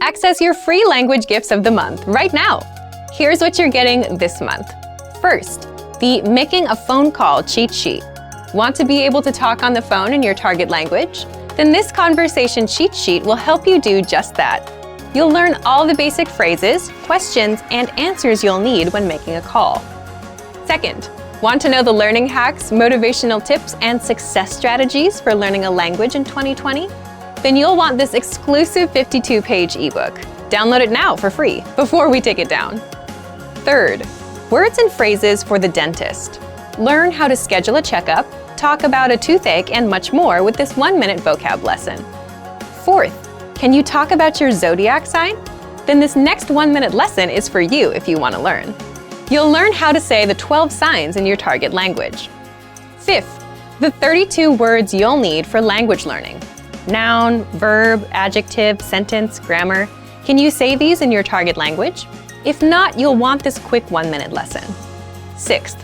Access your free language gifts of the month right now. Here's what you're getting this month. First, the Making a Phone Call cheat sheet. Want to be able to talk on the phone in your target language? Then this conversation cheat sheet will help you do just that. You'll learn all the basic phrases, questions, and answers you'll need when making a call. Second, want to know the learning hacks, motivational tips, and success strategies for learning a language in 2020? Then you'll want this exclusive 52-page ebook. Download it now for free before we take it down. Third, words and phrases for the dentist. Learn how to schedule a checkup, talk about a toothache, and much more with this 1-minute vocab lesson. Fourth, can you talk about your zodiac sign? Then this next 1-minute lesson is for you if you want to learn. You'll learn how to say the 12 signs in your target language. Fifth, the 32 words you'll need for language learning. Noun, verb, adjective, sentence, grammar. Can you say these in your target language? If not, you'll want this quick 1-minute lesson. Sixth,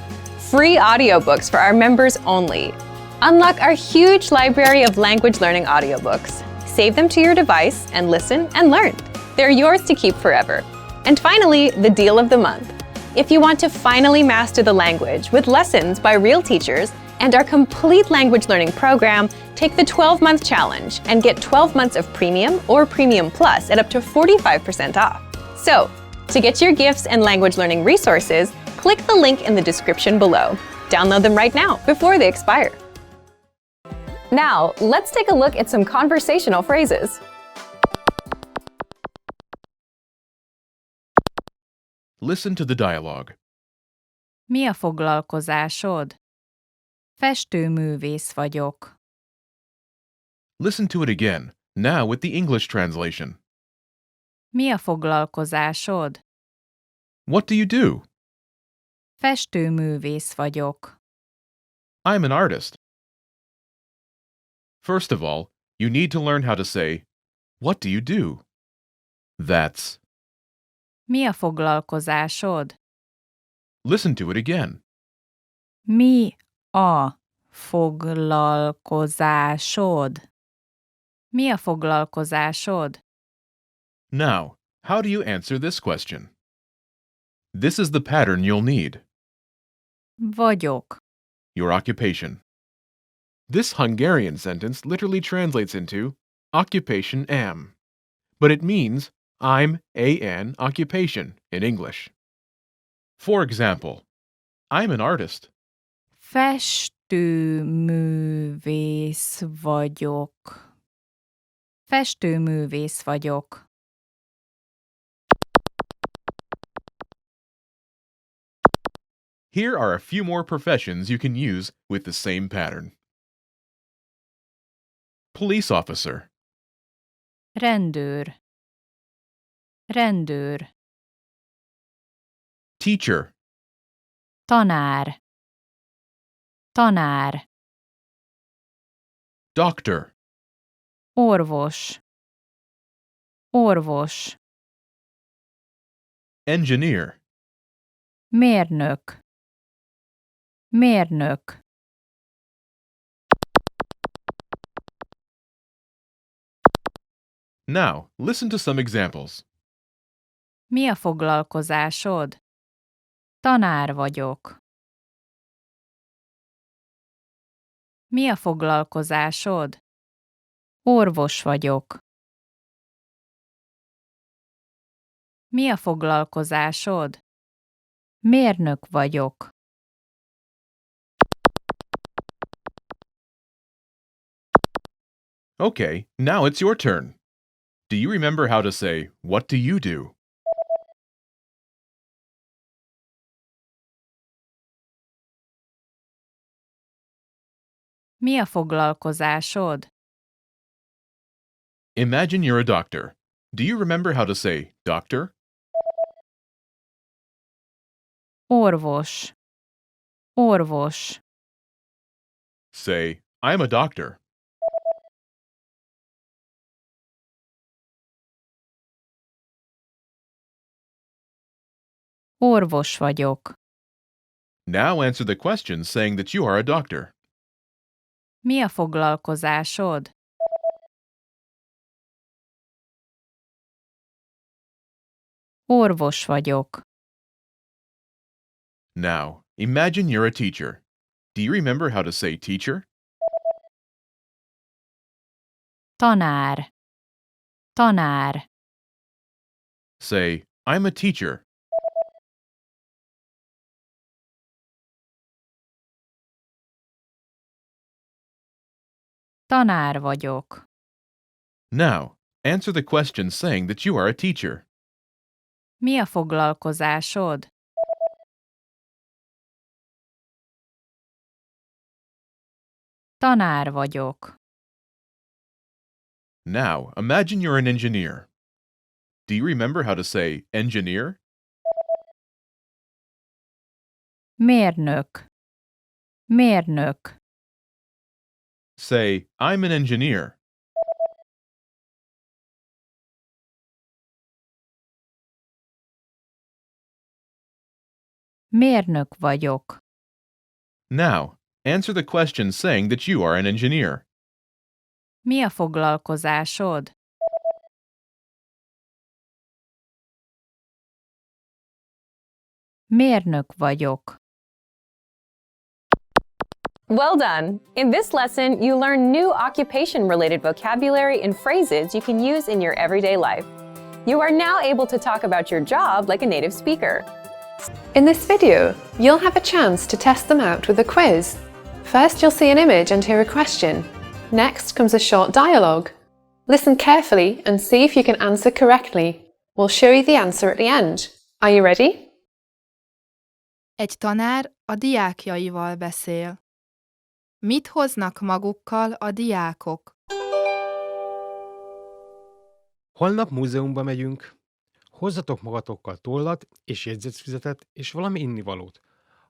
free audiobooks for our members only. Unlock our huge library of language learning audiobooks. Save them to your device and listen and learn. They're yours to keep forever. And finally, the deal of the month. If you want to finally master the language with lessons by real teachers and our complete language learning program, take the 12-month challenge and get 12 months of Premium or Premium Plus at up to 45% off. So, to get your gifts and language learning resources, click the link in the description below. Download them right now before they expire. Now, let's take a look at some conversational phrases. Listen to the dialogue. Mi a foglalkozásod? Festőművész vagyok. Listen to it again, now with the English translation. Mi a foglalkozásod? What do you do? Festőművész vagyok. I'm an artist. First of all, you need to learn how to say, what do you do? That's. Mi a foglalkozásod? Listen to it again. Mi a foglalkozásod? Mi a foglalkozásod? Now, how do you answer this question? This is the pattern you'll need. Vagyok. Your occupation. This Hungarian sentence literally translates into occupation am, but it means I'm an occupation in English. For example, I'm an artist. Festőművész vagyok. Festőművész vagyok. Here are a few more professions you can use with the same pattern. Police officer, Rendőr. Rendőr. teacher, Tanár. Tanár. doctor, Orvos. Orvos. engineer, Mérnök. Mérnök. Now, listen to some examples. Mi a foglalkozásod? Tanár vagyok. Mi a foglalkozásod? Orvos vagyok. Mi a foglalkozásod? Mérnök vagyok. Okay, now it's your turn. Do you remember how to say, what do you do? Mi a foglalkozásod? Imagine you're a doctor. Do you remember how to say, doctor? Orvos. Orvos. Say, I'm a doctor. Orvos vagyok. Now answer the question saying that you are a doctor. Mi a foglalkozásod? Orvos vagyok. Now, imagine you're a teacher. Do you remember how to say teacher? Tanár. Tanár. Say, I'm a teacher. Tanár vagyok. Now, answer the question saying that you are a teacher. Mi a foglalkozásod? Tanár vagyok. Now, imagine you're an engineer. Do you remember how to say engineer? Mérnök. Mérnök. Say, I'm an engineer. Mérnök vagyok. Now, answer the question saying that you are an engineer. Mi a foglalkozásod? Mérnök vagyok. Well done! In this lesson, you learn new occupation-related vocabulary and phrases you can use in your everyday life. You are now able to talk about your job like a native speaker. In this video, you'll have a chance to test them out with a quiz. First, you'll see an image and hear a question. Next comes a short dialogue. Listen carefully and see if you can answer correctly. We'll show you the answer at the end. Are you ready? Egy tanár a diákjaival beszél. Mit hoznak magukkal a diákok? Holnap múzeumba megyünk. Hozzatok magatokkal tollat és jegyzetfüzetet és valami innivalót.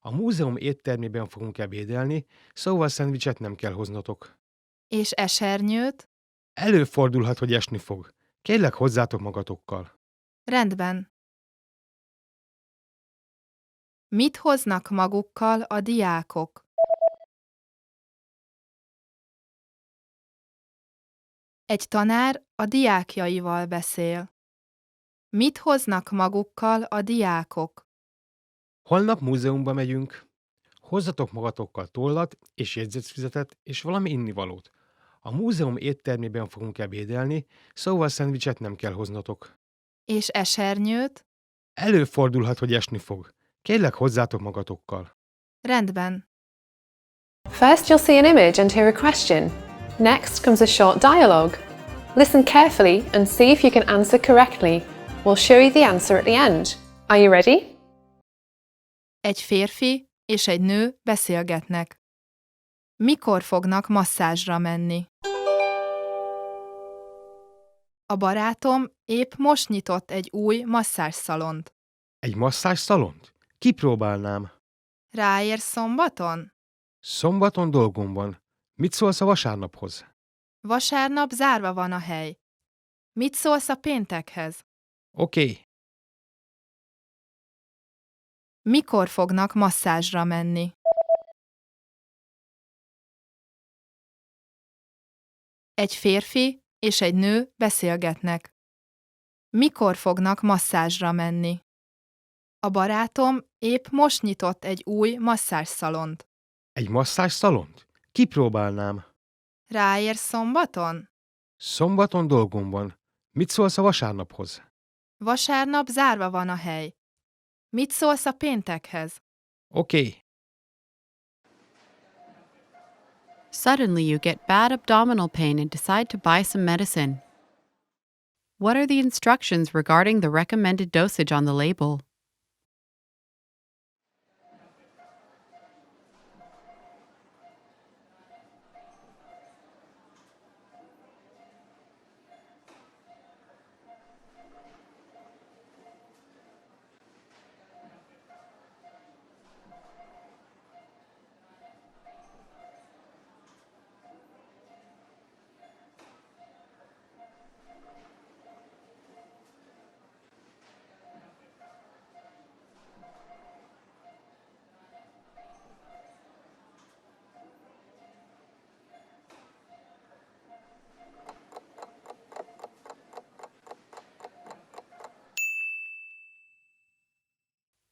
A múzeum éttermében fogunk ebédelni, szóval szendvicset nem kell hoznatok. És esernyőt? Előfordulhat, hogy esni fog. Kérlek, hozzátok magatokkal. Rendben. Mit hoznak magukkal a diákok? Egy tanár a diákjaival beszél. Mit hoznak magukkal a diákok? Holnap múzeumba megyünk. Hozzatok magatokkal tollat és jegyzetfüzetet és valami innivalót. A múzeum éttermében fogunk ebédelni, szóval szendvicset nem kell hoznatok. És esernyőt? Előfordulhat, hogy esni fog. Kérlek, hozzátok magatokkal. Rendben. First, you'll see an image and hear a question. Next comes a short dialogue. Listen carefully and see if you can answer correctly. We'll show you the answer at the end. Are you ready? Egy férfi és egy nő beszélgetnek. Mikor fognak masszázsra menni? A barátom épp most nyitott egy új masszázsszalont. Egy masszázsszalont? Kipróbálnám. Ráérsz szombaton? Szombaton dolgom van. Mit szólsz a vasárnaphoz? Vasárnap zárva van a hely. Mit szólsz a péntekhez? Oké. Mikor fognak masszázsra menni? Egy férfi és egy nő beszélgetnek. Mikor fognak masszázsra menni? A barátom épp most nyitott egy új masszázsszalont. Egy masszázsszalont? Kipróbálnám. Ráérsz szombaton? Szombaton dolgom van. Mit szólsz a vasárnaphoz? Vasárnap zárva van a hely. Mit szólsz a péntekhez? Oké. Suddenly you get bad abdominal pain and decide to buy some medicine. What are the instructions regarding the recommended dosage on the label?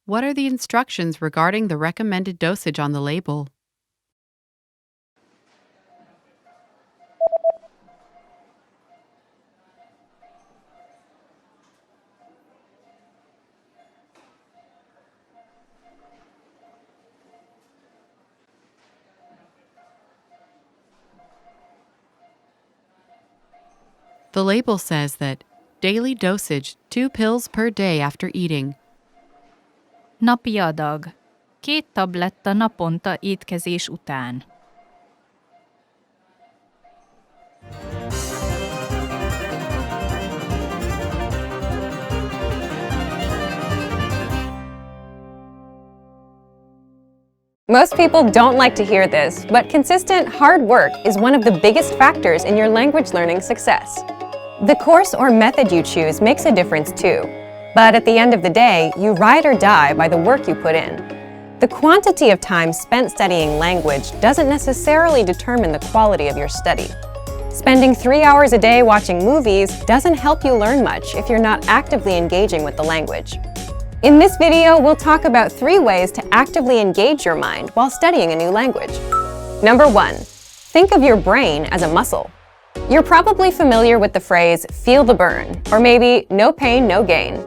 What are the instructions regarding the recommended dosage on the label? The label says that daily dosage 2 pills per day after eating. Napi adag. 2 tabletta naponta étkezés után. Most people don't like to hear this, but consistent, hard work is one of the biggest factors in your language learning success. The course or method you choose makes a difference too, but at the end of the day, you ride or die by the work you put in. The quantity of time spent studying language doesn't necessarily determine the quality of your study. Spending 3 hours a day watching movies doesn't help you learn much if you're not actively engaging with the language. In this video, we'll talk about 3 ways to actively engage your mind while studying a new language. Number 1. Think of your brain as a muscle. You're probably familiar with the phrase, feel the burn, or maybe no pain, no gain.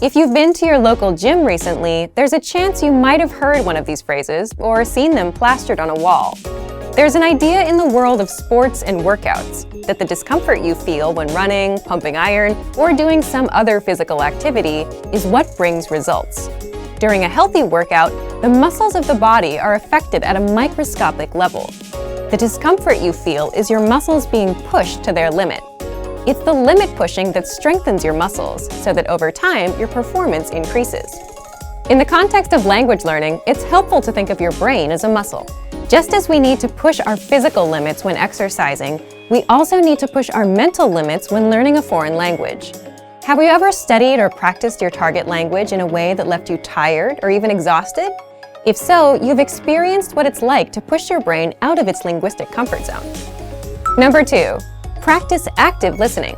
If you've been to your local gym recently, there's a chance you might have heard one of these phrases or seen them plastered on a wall. There's an idea in the world of sports and workouts that the discomfort you feel when running, pumping iron, or doing some other physical activity is what brings results. During a healthy workout, the muscles of the body are affected at a microscopic level. The discomfort you feel is your muscles being pushed to their limit. It's the limit pushing that strengthens your muscles so that over time your performance increases. In the context of language learning, it's helpful to think of your brain as a muscle. Just as we need to push our physical limits when exercising, we also need to push our mental limits when learning a foreign language. Have you ever studied or practiced your target language in a way that left you tired or even exhausted? If so, you've experienced what it's like to push your brain out of its linguistic comfort zone. Number 2, practice active listening.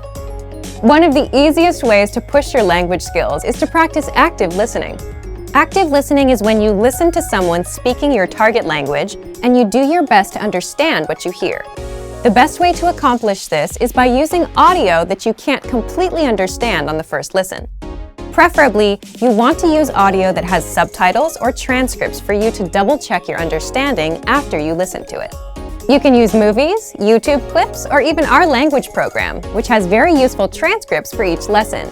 One of the easiest ways to push your language skills is to practice active listening. Active listening is when you listen to someone speaking your target language and you do your best to understand what you hear. The best way to accomplish this is by using audio that you can't completely understand on the first listen. Preferably, you want to use audio that has subtitles or transcripts for you to double-check your understanding after you listen to it. You can use movies, YouTube clips, or even our language program, which has very useful transcripts for each lesson.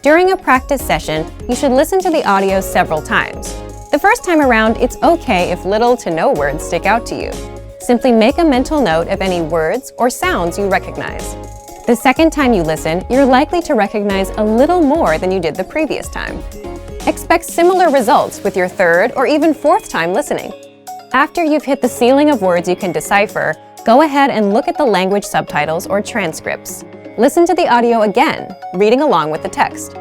During a practice session, you should listen to the audio several times. The first time around, it's okay if little to no words stick out to you. Simply make a mental note of any words or sounds you recognize. The second time you listen, you're likely to recognize a little more than you did the previous time. Expect similar results with your third or even fourth time listening. After you've hit the ceiling of words you can decipher, go ahead and look at the language subtitles or transcripts. Listen to the audio again, reading along with the text.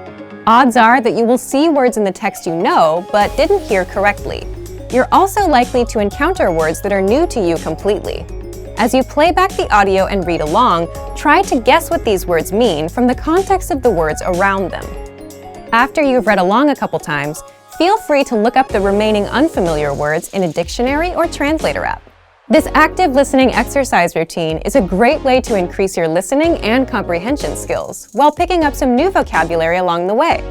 Odds are that you will see words in the text you know, but didn't hear correctly. You're also likely to encounter words that are new to you completely. As you play back the audio and read along, try to guess what these words mean from the context of the words around them. After you've read along a couple times, feel free to look up the remaining unfamiliar words in a dictionary or translator app. This active listening exercise routine is a great way to increase your listening and comprehension skills while picking up some new vocabulary along the way.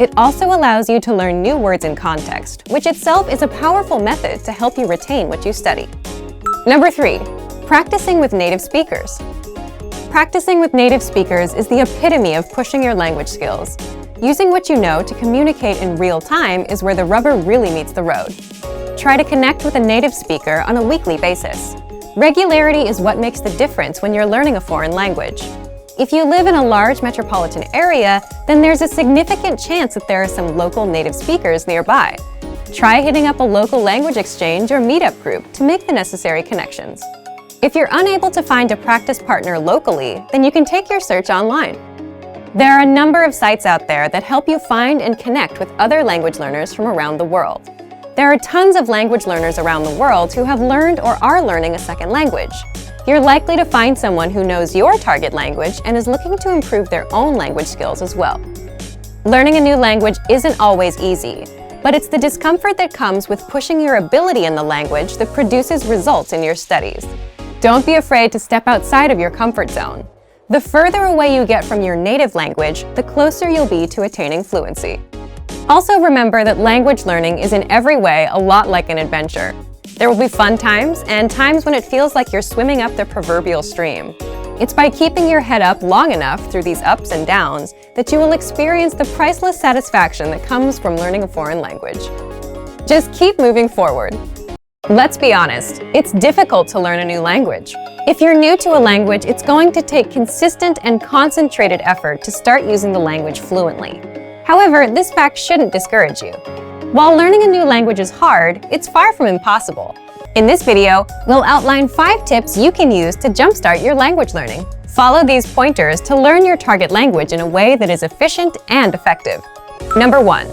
It also allows you to learn new words in context, which itself is a powerful method to help you retain what you study. Number 3, practicing with native speakers. Practicing with native speakers is the epitome of pushing your language skills. Using what you know to communicate in real time is where the rubber really meets the road. Try to connect with a native speaker on a weekly basis. Regularity is what makes the difference when you're learning a foreign language. If you live in a large metropolitan area, then there's a significant chance that there are some local native speakers nearby. Try hitting up a local language exchange or meetup group to make the necessary connections. If you're unable to find a practice partner locally, then you can take your search online. There are a number of sites out there that help you find and connect with other language learners from around the world. There are tons of language learners around the world who have learned or are learning a second language. You're likely to find someone who knows your target language and is looking to improve their own language skills as well. Learning a new language isn't always easy. but it's the discomfort that comes with pushing your ability in the language that produces results in your studies. Don't be afraid to step outside of your comfort zone. The further away you get from your native language, the closer you'll be to attaining fluency. Also remember that language learning is in every way a lot like an adventure. There will be fun times and times when it feels like you're swimming up the proverbial stream. It's by keeping your head up long enough through these ups and downs that you will experience the priceless satisfaction that comes from learning a foreign language. Just keep moving forward. Let's be honest, it's difficult to learn a new language. If you're new to a language, it's going to take consistent and concentrated effort to start using the language fluently. However, this fact shouldn't discourage you. While learning a new language is hard, it's far from impossible. In this video, we'll outline 5 tips you can use to jumpstart your language learning. Follow these pointers to learn your target language in a way that is efficient and effective. Number 1.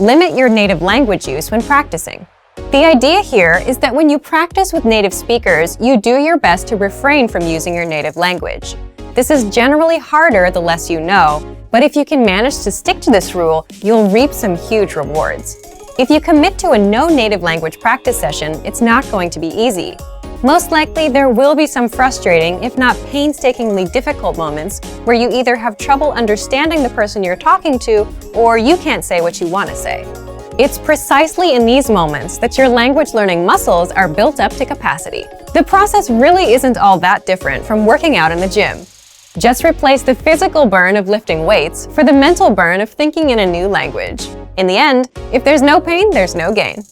Limit your native language use when practicing. The idea here is that when you practice with native speakers, you do your best to refrain from using your native language. This is generally harder the less you know, but if you can manage to stick to this rule, you'll reap some huge rewards. If you commit to a no native language practice session, it's not going to be easy. Most likely, there will be some frustrating, if not painstakingly difficult moments where you either have trouble understanding the person you're talking to or you can't say what you want to say. It's precisely in these moments that your language learning muscles are built up to capacity. The process really isn't all that different from working out in the gym. Just replace the physical burn of lifting weights for the mental burn of thinking in a new language. In the end, if there's no pain, there's no gain.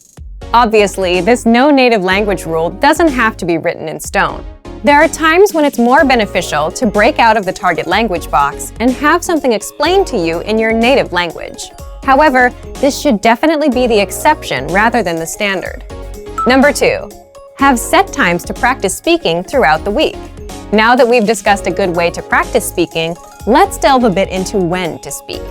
Obviously, this no native language rule doesn't have to be written in stone. There are times when it's more beneficial to break out of the target language box and have something explained to you in your native language. However, this should definitely be the exception rather than the standard. Number 2. Have set times to practice speaking throughout the week. Now that we've discussed a good way to practice speaking, let's delve a bit into when to speak.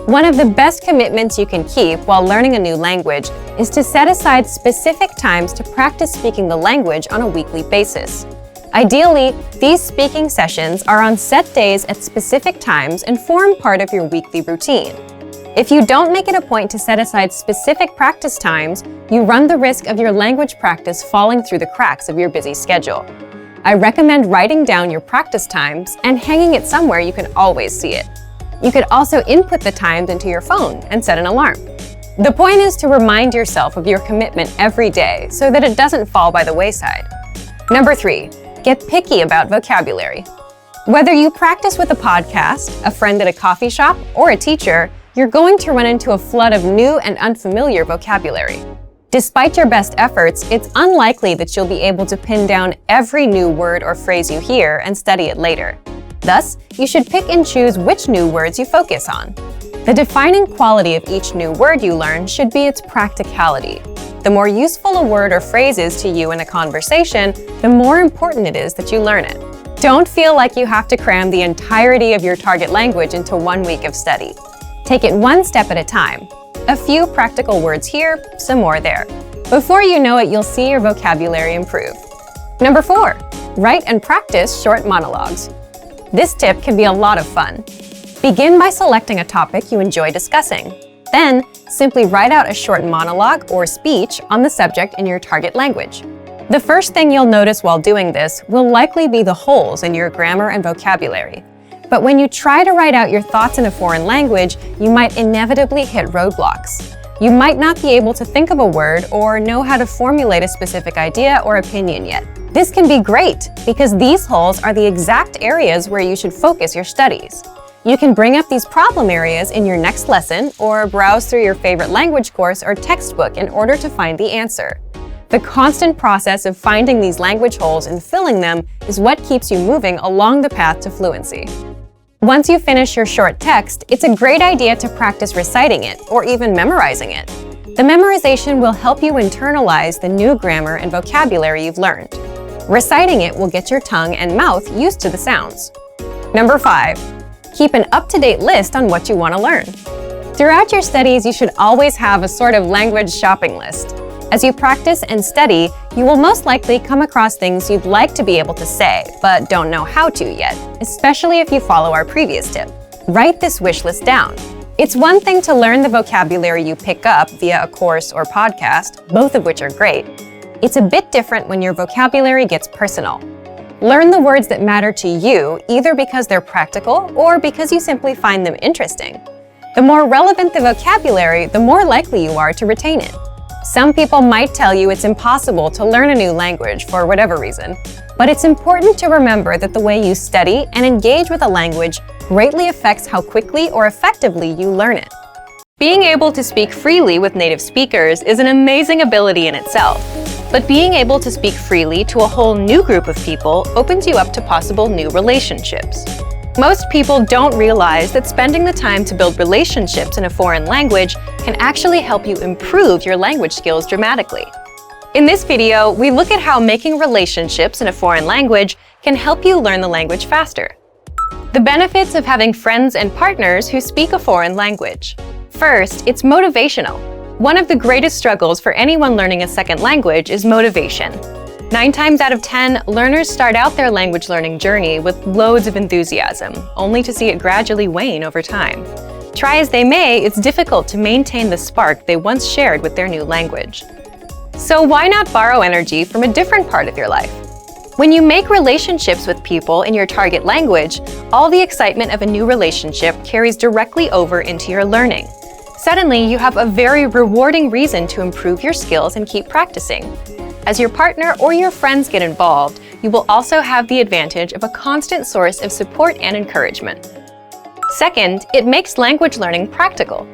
One of the best commitments you can keep while learning a new language is to set aside specific times to practice speaking the language on a weekly basis. Ideally, these speaking sessions are on set days at specific times and form part of your weekly routine. If you don't make it a point to set aside specific practice times, you run the risk of your language practice falling through the cracks of your busy schedule. I recommend writing down your practice times and hanging it somewhere you can always see it. You could also input the times into your phone and set an alarm. The point is to remind yourself of your commitment every day so that it doesn't fall by the wayside. Number 3, get picky about vocabulary. Whether you practice with a podcast, a friend at a coffee shop, or a teacher, you're going to run into a flood of new and unfamiliar vocabulary. Despite your best efforts, it's unlikely that you'll be able to pin down every new word or phrase you hear and study it later. Thus, you should pick and choose which new words you focus on. The defining quality of each new word you learn should be its practicality. The more useful a word or phrase is to you in a conversation, the more important it is that you learn it. Don't feel like you have to cram the entirety of your target language into 1 week of study. Take it one step at a time. A few practical words here, some more there. Before you know it, you'll see your vocabulary improve. Number 4, write and practice short monologues. This tip can be a lot of fun. Begin by selecting a topic you enjoy discussing. Then, simply write out a short monologue or speech on the subject in your target language. The first thing you'll notice while doing this will likely be the holes in your grammar and vocabulary. But when you try to write out your thoughts in a foreign language, you might inevitably hit roadblocks. You might not be able to think of a word or know how to formulate a specific idea or opinion yet. This can be great because these holes are the exact areas where you should focus your studies. You can bring up these problem areas in your next lesson or browse through your favorite language course or textbook in order to find the answer. The constant process of finding these language holes and filling them is what keeps you moving along the path to fluency. Once you finish your short text, it's a great idea to practice reciting it or even memorizing it. The memorization will help you internalize the new grammar and vocabulary you've learned. Reciting it will get your tongue and mouth used to the sounds. Number 5, keep an up-to-date list on what you want to learn. Throughout your studies, you should always have a sort of language shopping list. As you practice and study, you will most likely come across things you'd like to be able to say, but don't know how to yet, especially if you follow our previous tip. Write this wish list down. It's one thing to learn the vocabulary you pick up via a course or podcast, both of which are great. It's a bit different when your vocabulary gets personal. Learn the words that matter to you, either because they're practical or because you simply find them interesting. The more relevant the vocabulary, the more likely you are to retain it. Some people might tell you it's impossible to learn a new language for whatever reason, but it's important to remember that the way you study and engage with a language greatly affects how quickly or effectively you learn it. Being able to speak freely with native speakers is an amazing ability in itself, but being able to speak freely to a whole new group of people opens you up to possible new relationships. Most people don't realize that spending the time to build relationships in a foreign language can actually help you improve your language skills dramatically. In this video, we look at how making relationships in a foreign language can help you learn the language faster. The benefits of having friends and partners who speak a foreign language. First, it's motivational. One of the greatest struggles for anyone learning a second language is motivation. 9 times out of 10, learners start out their language learning journey with loads of enthusiasm, only to see it gradually wane over time. Try as they may, it's difficult to maintain the spark they once shared with their new language. So why not borrow energy from a different part of your life? When you make relationships with people in your target language, all the excitement of a new relationship carries directly over into your learning. Suddenly, you have a very rewarding reason to improve your skills and keep practicing. As your partner or your friends get involved, you will also have the advantage of a constant source of support and encouragement. Second, it makes language learning practical.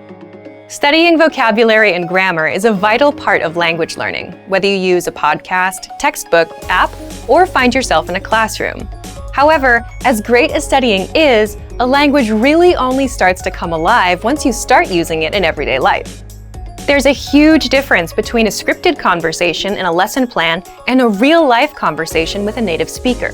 Studying vocabulary and grammar is a vital part of language learning, whether you use a podcast, textbook, app, or find yourself in a classroom. However, as great as studying is, a language really only starts to come alive once you start using it in everyday life. There's a huge difference between a scripted conversation in a lesson plan and a real-life conversation with a native speaker.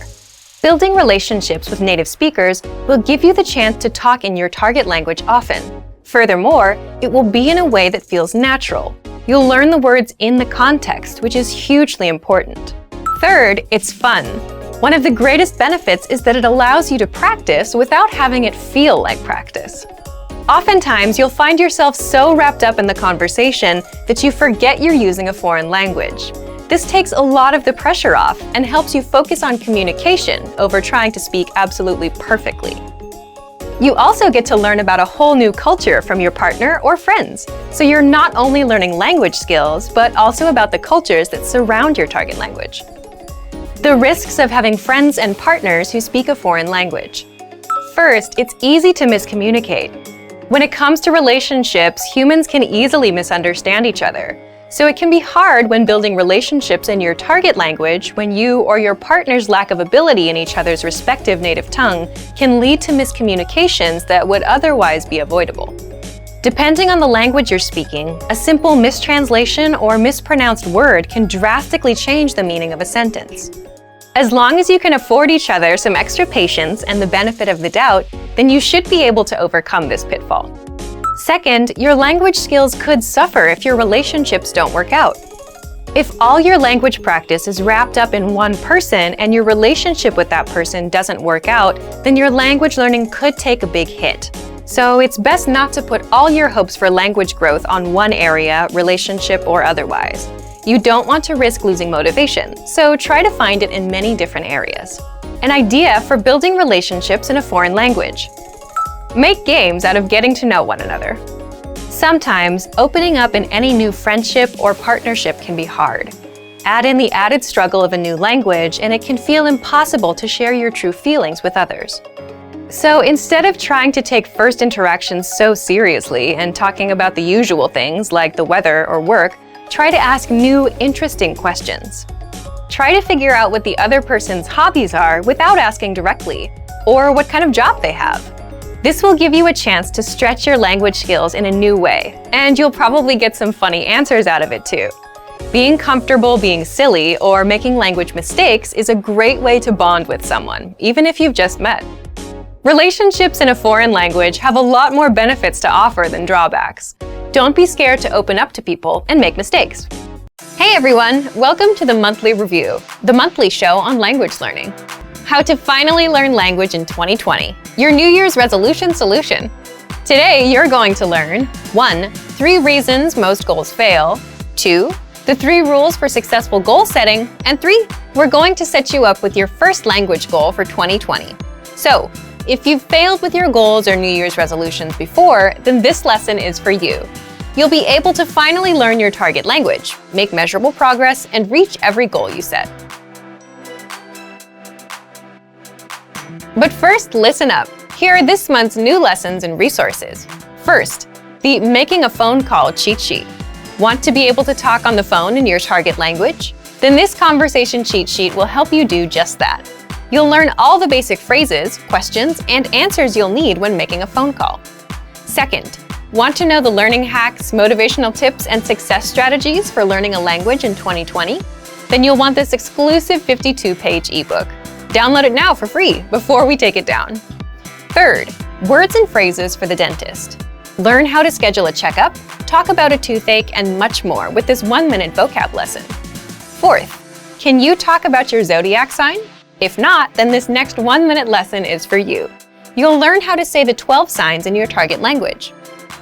Building relationships with native speakers will give you the chance to talk in your target language often. Furthermore, it will be in a way that feels natural. You'll learn the words in the context, which is hugely important. Third, it's fun. One of the greatest benefits is that it allows you to practice without having it feel like practice. Oftentimes, you'll find yourself so wrapped up in the conversation that you forget you're using a foreign language. This takes a lot of the pressure off and helps you focus on communication over trying to speak absolutely perfectly. You also get to learn about a whole new culture from your partner or friends, so you're not only learning language skills, but also about the cultures that surround your target language. The risks of having friends and partners who speak a foreign language. First, it's easy to miscommunicate. When it comes to relationships, humans can easily misunderstand each other. So it can be hard when building relationships in your target language when you or your partner's lack of ability in each other's respective native tongue can lead to miscommunications that would otherwise be avoidable. Depending on the language you're speaking, a simple mistranslation or mispronounced word can drastically change the meaning of a sentence. As long as you can afford each other some extra patience and the benefit of the doubt, then you should be able to overcome this pitfall. Second, your language skills could suffer if your relationships don't work out. If all your language practice is wrapped up in one person and your relationship with that person doesn't work out, then your language learning could take a big hit. So it's best not to put all your hopes for language growth on one area, relationship or otherwise. You don't want to risk losing motivation, so try to find it in many different areas. An idea for building relationships in a foreign language. Make games out of getting to know one another. Sometimes, opening up in any new friendship or partnership can be hard. Add in the added struggle of a new language, and it can feel impossible to share your true feelings with others. So instead of trying to take first interactions so seriously and talking about the usual things like the weather or work, try to ask new, interesting questions. Try to figure out what the other person's hobbies are without asking directly, or what kind of job they have. This will give you a chance to stretch your language skills in a new way, and you'll probably get some funny answers out of it too. Being comfortable being silly or making language mistakes is a great way to bond with someone, even if you've just met. Relationships in a foreign language have a lot more benefits to offer than drawbacks. Don't be scared to open up to people and make mistakes. Hey everyone, welcome to the Monthly Review, the monthly show on language learning. How to finally learn language in 2020, your New Year's resolution solution. Today, you're going to learn 1. 3 reasons most goals fail, 2. The 3 rules for successful goal setting, and 3. We're going to set you up with your first language goal for 2020. So, if you've failed with your goals or New Year's resolutions before, then this lesson is for you. You'll be able to finally learn your target language, make measurable progress, and reach every goal you set. But first, listen up. Here are this month's new lessons and resources. First, the Making a Phone Call cheat sheet. Want to be able to talk on the phone in your target language? Then this conversation cheat sheet will help you do just that. You'll learn all the basic phrases, questions, and answers you'll need when making a phone call. Second, want to know the learning hacks, motivational tips, and success strategies for learning a language in 2020? Then you'll want this exclusive 52-page ebook. Download it now for free before we take it down. Third, words and phrases for the dentist. Learn how to schedule a checkup, talk about a toothache, and much more with this 1-minute vocab lesson. Fourth, can you talk about your zodiac sign? If not, then this next 1-minute lesson is for you. You'll learn how to say the 12 signs in your target language.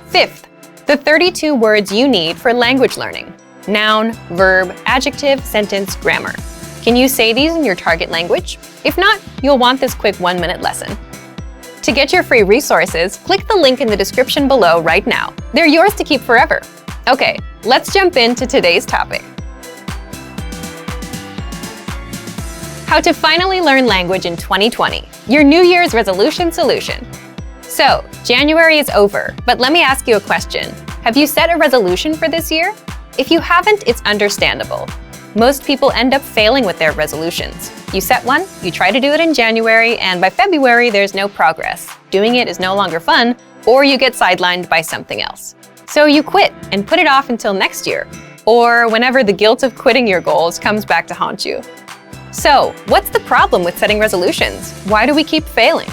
Fifth, the 32 words you need for language learning. Noun, verb, adjective, sentence, grammar. Can you say these in your target language? If not, you'll want this quick 1-minute lesson. To get your free resources, click the link in the description below right now. They're yours to keep forever. Okay, let's jump into today's topic. How to finally learn language in 2020, your New Year's resolution solution. So, January is over, but let me ask you a question. Have you set a resolution for this year? If you haven't, it's understandable. Most people end up failing with their resolutions. You set one, you try to do it in January, and by February, there's no progress. Doing it is no longer fun, or you get sidelined by something else. So you quit and put it off until next year, or whenever the guilt of quitting your goals comes back to haunt you. So, what's the problem with setting resolutions? Why do we keep failing?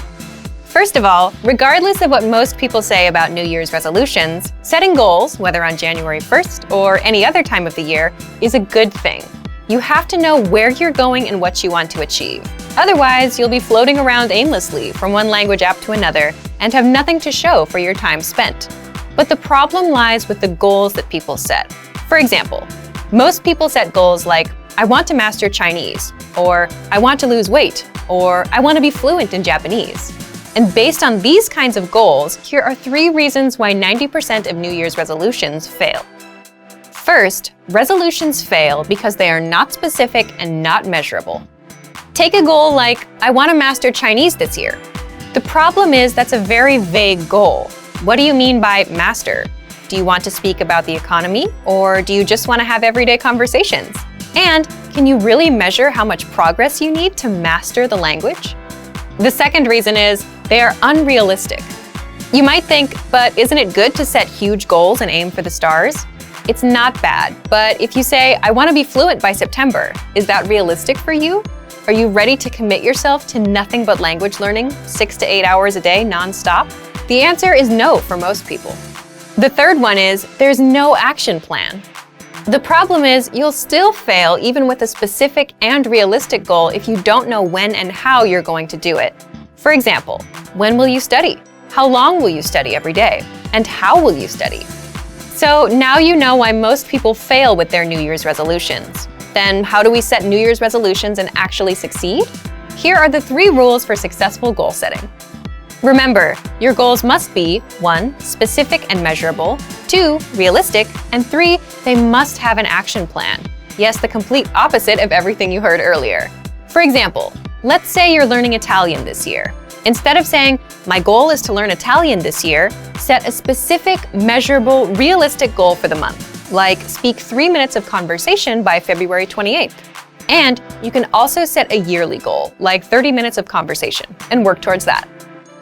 First of all, regardless of what most people say about New Year's resolutions, setting goals, whether on January 1st or any other time of the year, is a good thing. You have to know where you're going and what you want to achieve. Otherwise, you'll be floating around aimlessly from one language app to another and have nothing to show for your time spent. But the problem lies with the goals that people set. For example, most people set goals like, I want to master Chinese, or I want to lose weight, or I want to be fluent in Japanese. And based on these kinds of goals, here are 3 reasons why 90% of New Year's resolutions fail. First, resolutions fail because they are not specific and not measurable. Take a goal like, I want to master Chinese this year. The problem is that's a very vague goal. What do you mean by master? Do you want to speak about the economy, or do you just want to have everyday conversations? And can you really measure how much progress you need to master the language? The second reason is they are unrealistic. You might think, but isn't it good to set huge goals and aim for the stars? It's not bad, but if you say, I want to be fluent by September, is that realistic for you? Are you ready to commit yourself to nothing but language learning, 6 to 8 hours a day nonstop? The answer is no for most people. The third one is there's no action plan. The problem is you'll still fail even with a specific and realistic goal if you don't know when and how you're going to do it. For example, when will you study? How long will you study every day? And how will you study? So now you know why most people fail with their New Year's resolutions. Then how do we set New Year's resolutions and actually succeed? Here are the 3 rules for successful goal setting. Remember, your goals must be 1. Specific and measurable, 2. Realistic, and 3. They must have an action plan. Yes, the complete opposite of everything you heard earlier. For example, let's say you're learning Italian this year. Instead of saying, my goal is to learn Italian this year, set a specific, measurable, realistic goal for the month, like speak 3 minutes of conversation by February 28th. And you can also set a yearly goal, like 30 minutes of conversation, and work towards that.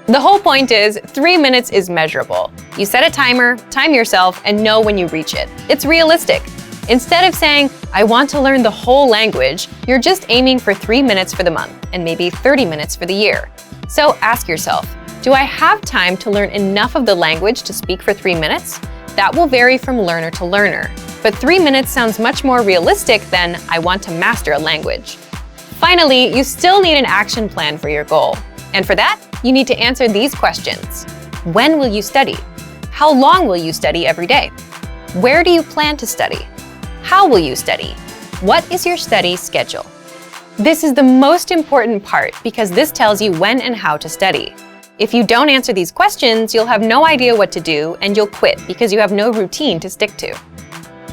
The whole point is 3 minutes is measurable. You set a timer, time yourself, and know when you reach it. It's realistic. Instead of saying, I want to learn the whole language, you're just aiming for 3 minutes for the month and maybe 30 minutes for the year. So ask yourself, do I have time to learn enough of the language to speak for 3 minutes? That will vary from learner to learner. But 3 minutes sounds much more realistic than I want to master a language. Finally, you still need an action plan for your goal. And for that, you need to answer these questions. When will you study? How long will you study every day? Where do you plan to study? How will you study? What is your study schedule? This is the most important part because this tells you when and how to study. If you don't answer these questions, you'll have no idea what to do and you'll quit because you have no routine to stick to.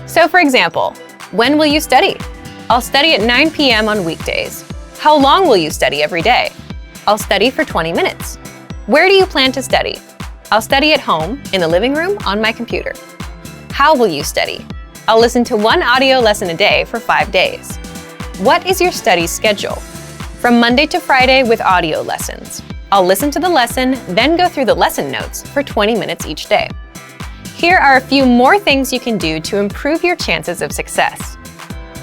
So for example, when will you study? I'll study at 9 p.m. on weekdays. How long will you study every day? I'll study for 20 minutes. Where do you plan to study? I'll study at home, in the living room, on my computer. How will you study? I'll listen to one audio lesson a day for 5 days. What is your study schedule? From Monday to Friday with audio lessons. I'll listen to the lesson, then go through the lesson notes for 20 minutes each day. Here are a few more things you can do to improve your chances of success.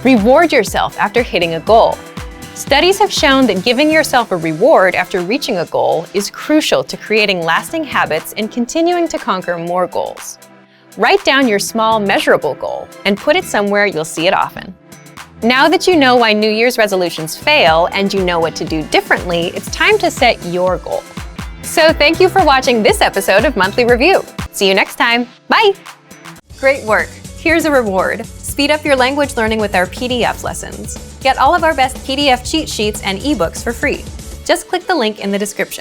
Reward yourself after hitting a goal. Studies have shown that giving yourself a reward after reaching a goal is crucial to creating lasting habits and continuing to conquer more goals. Write down your small, measurable goal and put it somewhere you'll see it often. Now that you know why New Year's resolutions fail and you know what to do differently, it's time to set your goal. So thank you for watching this episode of Monthly Review. See you next time. Bye! Great work! Here's a reward. Speed up your language learning with our PDF lessons. Get all of our best PDF cheat sheets and ebooks for free. Just click the link in the description.